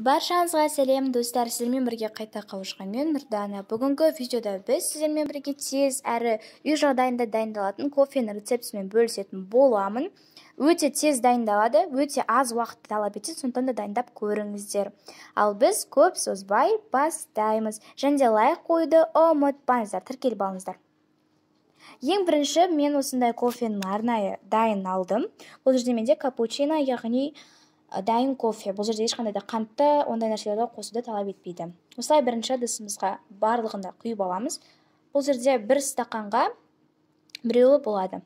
Баршаңызға сәлем достар, сіздермен бірге қайта қауышқанмен Нұрдана. Бүгінгі видеода біз сіздермен бірге тез әрі үй жағдайында дайындалатын кофенің рецептісімен бөлісетін боламын. Өте тез дайындалады, өте аз уақытты талап етеді, сондықтан да дайындап көріңіздер. Ал біз көп созбай бастаймыз. Және де лайк қоюды ұмытпаңыздар, тіркеліп алыңыздар. Ең бірінші мен осындай кофенің арнайы дайын алдым. Бұл жерде менде капучино, яғни дайын кофе. Бұл жерде ешқандай да қантты, ондай нәрселерді қосуды талап етпейді. Осылай бірінші ыдысымызға барлығында құйып аламыз. Бұл жерде бір стақанға біреуі болады.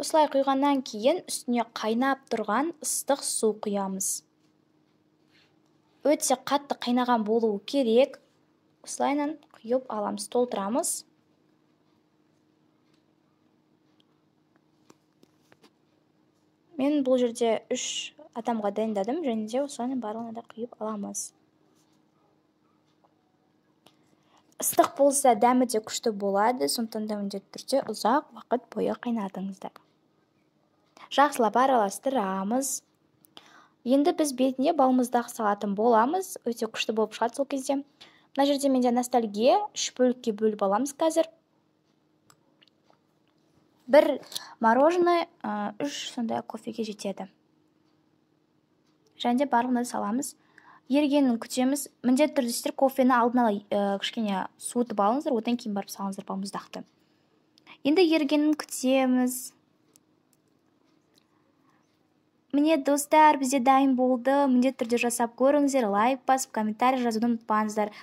Осылай құйғаннан кейін үстіне қайнап тұрған ыстық су құямыз. Өте қатты қайнаған болуы керек. Осылайынан құйып аламыз, толтырамыз. Мен бұл жерде 3 адамға дайындадым, және де осылайынан барлығына да құйып аламыз. Ыстық болса дәмі де күшті болады, сондықтан да міндетті түрде ұзақ уақыт бойы қайнатыңыздар. Жақсылап араластырамыз. Енді біз бетіне балмұздақ салатын боламыз, өте күшті болып шығады сол кезде. Мына жерде менде ностальгия 3 бөлікке бөліп аламыз қазір. Бір мороженое 3 сондай кофеге жетеді. Және де барлығына саламыз. Ергенін күтеміз. Міндетті түрде сіздер кофені алдын ала кішкене суытып алыңыздар, одан кейін барып салыңыздар балмұздақты. Енді ергенін күтеміз. Міне достар, бізде дайын болды. Міндетті түрде жасап көріңіздер, лайк басып, комментарий жазуды ұмытпаңыздар.